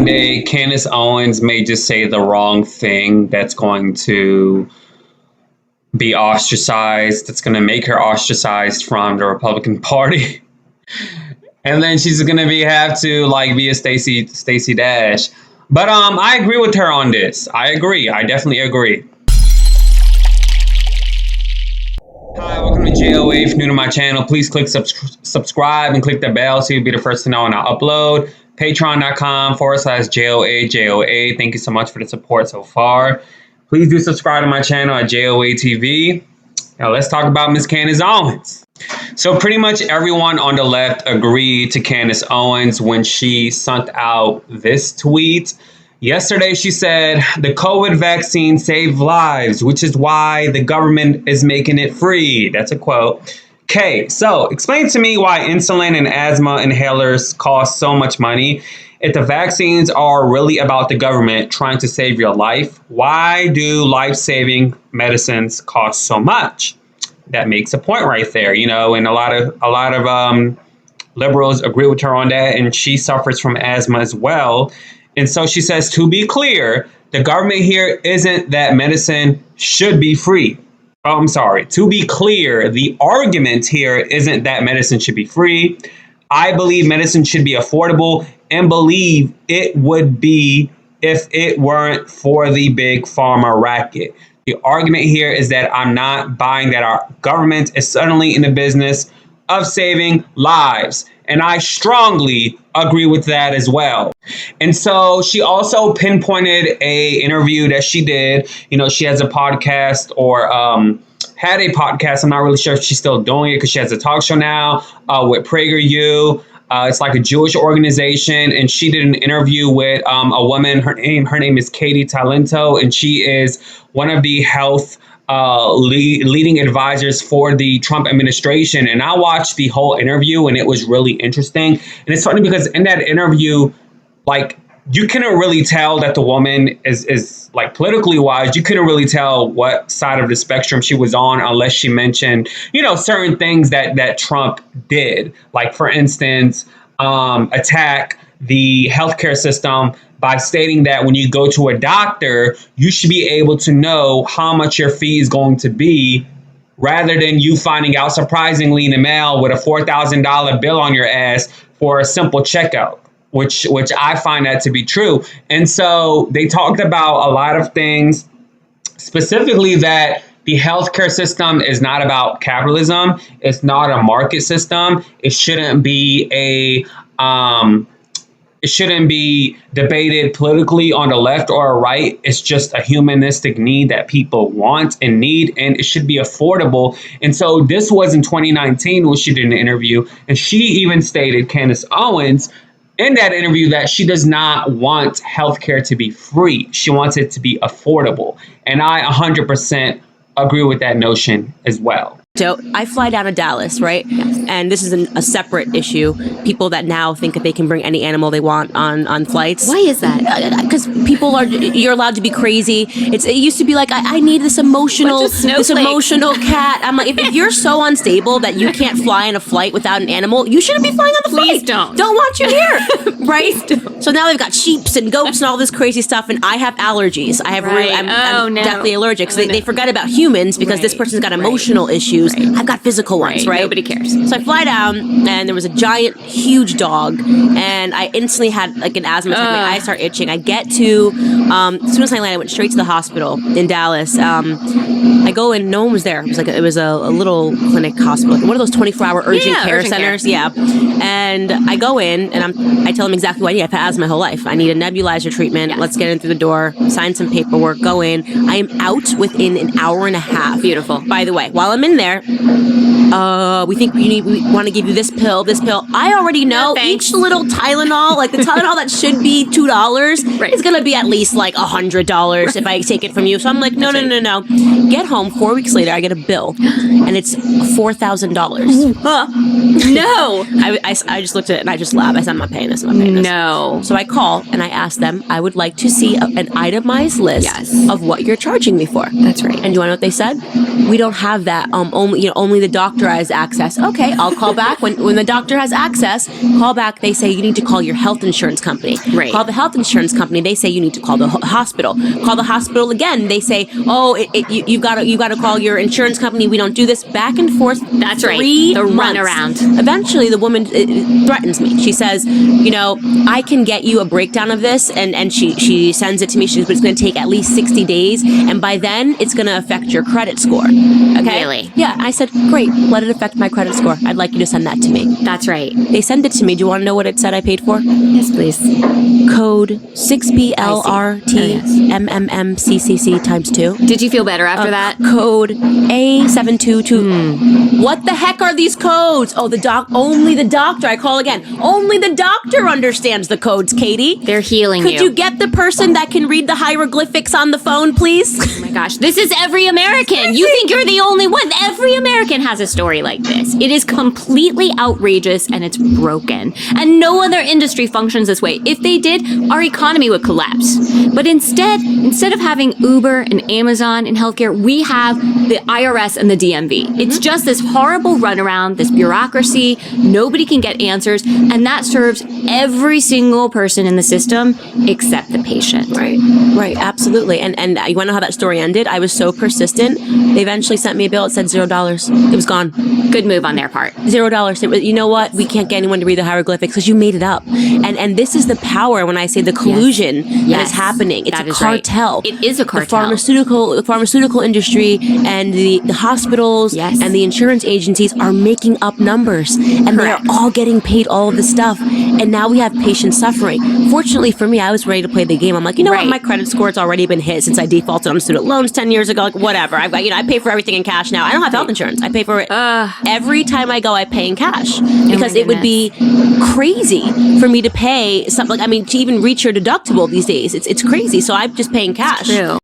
day, Candace Owens may just say the wrong thing that's going to be ostracized, that's going to make her ostracized from the Republican Party. And then she's going to have to like be a Stacey Dash. But I agree with her on this. I agree. I definitely agree. Hi, welcome to JOA. If you're new to my channel, please click subscribe and click the bell so you'll be the first to know when I upload. Patreon.com/JOA. Thank you so much for the support so far. Please do subscribe to my channel at JOA TV. Now let's talk about Miss Candace Owens. So pretty much everyone on the left agreed to Candace Owens when she sent out this tweet. Yesterday, she said, the COVID vaccine saved lives, which is why the government is making it free. That's a quote. Okay, so explain to me why insulin and asthma inhalers cost so much money. If the vaccines are really about the government trying to save your life, why do life-saving medicines cost so much? That makes a point right there, you know, and a lot of liberals agree with her on that, and she suffers from asthma as well. And so she says, to be clear, the government here isn't that medicine should be free. Oh, I'm sorry. To be clear, the argument here isn't that medicine should be free. I believe medicine should be affordable and believe it would be if it weren't for the big pharma racket. The argument here is that I'm not buying that our government is suddenly in the business of saving lives. And I strongly agree with that as well. And so she also pinpointed a interview that she did. You know, she has a podcast or had a podcast. I'm not really sure if she's still doing it because she has a talk show now with PragerU. It's like a Jewish organization. And she did an interview with a woman. Her name is Katie Talento, and she is one of the health leading advisors for the Trump administration. And I watched the whole interview and it was really interesting. And it's funny because in that interview, like, you couldn't really tell that the woman is like politically wise, you couldn't really tell what side of the spectrum she was on unless she mentioned, you know, certain things that Trump did. Like, for instance, attack the healthcare system by stating that when you go to a doctor, you should be able to know how much your fee is going to be rather than you finding out surprisingly in the mail with a $4,000 bill on your ass for a simple checkout, which I find that to be true. And so they talked about a lot of things, specifically that the healthcare system is not about capitalism. It's not a market system. It shouldn't be it shouldn't be debated politically on the left or right. It's just a humanistic need that people want and need, and it should be affordable. And so this was in 2019 when she did an interview, and she even stated, Candace Owens, in that interview that she does not want healthcare to be free. She wants it to be affordable. And I 100% agree with that notion as well. So I fly down to Dallas, right? Yes. And this is a separate issue. People that now think that they can bring any animal they want on flights. Why is that? Because you're allowed to be crazy. It used to be like, I need this emotional cat. I'm like, if you're so unstable that you can't fly in a flight without an animal, you shouldn't be flying on the flight. Please don't. Don't want you here, right? Don't. So now they've got sheeps and goats and all this crazy stuff, and I have allergies. I'm definitely allergic. So they forget about humans because this person's got emotional issues. I've got physical ones, right? Nobody cares. So I fly down, and there was a giant, huge dog, and I instantly had like an asthma attack. My eyes start itching. I get to, as soon as I landed, I went straight to the hospital in Dallas. I go in, no one was there. It was a little clinic hospital, like one of those 24-hour urgent care centers. Yeah. And I go in, and I tell them exactly what I need. I've had asthma my whole life. I need a nebulizer treatment. Yes. Let's get in through the door, sign some paperwork, go in. I am out within an hour and a half. Beautiful. By the way, while I'm in there, we think we want to give you this pill. I already know each little Tylenol, like the Tylenol that should be $2, is going to be at least like $100 if I take it from you. So I'm like, no. Get home 4 weeks later, I get a bill, and it's $4,000. No. I just looked at it and I just laughed. I said, I'm not paying this. No. So I call and I ask them, I would like to see an itemized list of what you're charging me for. That's right. And do you want to know what they said? We don't have that. Only only the doctor has access. Okay, I'll call back when the doctor has access. Call back. They say you need to call your health insurance company. Right. Call the health insurance company. They say you need to call the hospital. Call the hospital again. They say, you've got to call your insurance company. We don't do this. Back and forth. That's right. 3 The months. runaround. Eventually, the woman threatens me. She says, I can get you a breakdown of this, and she sends it to me. She says, but it's going to take at least 60 days, and by then it's going to affect your credit score. Okay? Really? Yeah. I said, great. Let it affect my credit score. I'd like you to send that to me. That's right. They send it to me. Do you want to know what it said I paid for? Yes, please. Code 6BLRTMMMCCC times 2. Did you feel better after that? Code A722. What the heck are these codes? Oh, only the doctor. I call again. Only the doctor understands the codes, Katie. They're healing Could you get the person that can read the hieroglyphics on the phone, please? Oh my gosh, this is every American. You think you're the only one. Every American has a story like this. It is completely outrageous and it's broken. And no other industry functions this way. If they did, our economy would collapse. But instead of having Uber and Amazon in healthcare, we have the IRS and the DMV. It's just this horrible runaround, this bureaucracy. Nobody can get answers. And that serves every single person in the system except the patient. Right, absolutely. And you want to know how that story ended? I was so persistent. They eventually sent me a bill. It said $0. It was gone. Good move on their part. $0. It was, you know what? We can't get anyone to read the hieroglyphics because you made it up. And this is the power when I say the collusion that is happening. It's a cartel. It is a cartel. The pharmaceutical industry and the hospitals and the insurance agencies are making up numbers. And they're all getting paid all of this stuff. And now we have patients suffering. Fortunately for me, I was ready to play the game. I'm like, you know what? My credit score has already been hit since I defaulted on student loans 10 years ago. Like, whatever. I've got, I pay for everything in cash now. I don't have health insurance. I pay for it every time I go. I pay in cash because it would be crazy for me to pay something. Like, I mean, to even reach your deductible these days, it's crazy. So I'm just paying cash. True.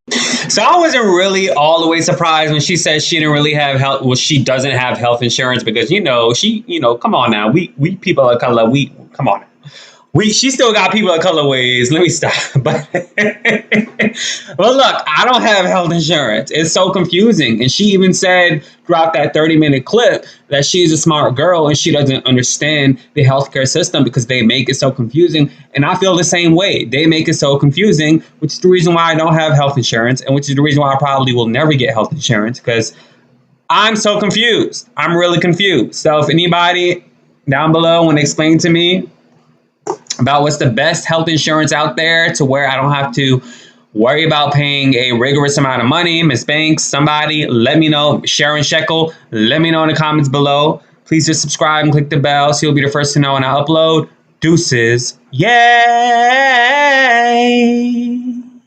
So I wasn't really all the way surprised when she said she didn't really have health. Well, she doesn't have health insurance because come on now, we people of color, come on. She still got people of color ways. Let me stop. But look, I don't have health insurance. It's so confusing. And she even said throughout that 30-minute clip that she's a smart girl and she doesn't understand the healthcare system because they make it so confusing. And I feel the same way. They make it so confusing, which is the reason why I don't have health insurance and which is the reason why I probably will never get health insurance because I'm so confused. I'm really confused. So if anybody down below want to explain to me about what's the best health insurance out there to where I don't have to worry about paying a rigorous amount of money. Miss Banks, somebody, let me know. Sharon Shekel, let me know in the comments below. Please just subscribe and click the bell so you'll be the first to know when I upload. Deuces. Yeah.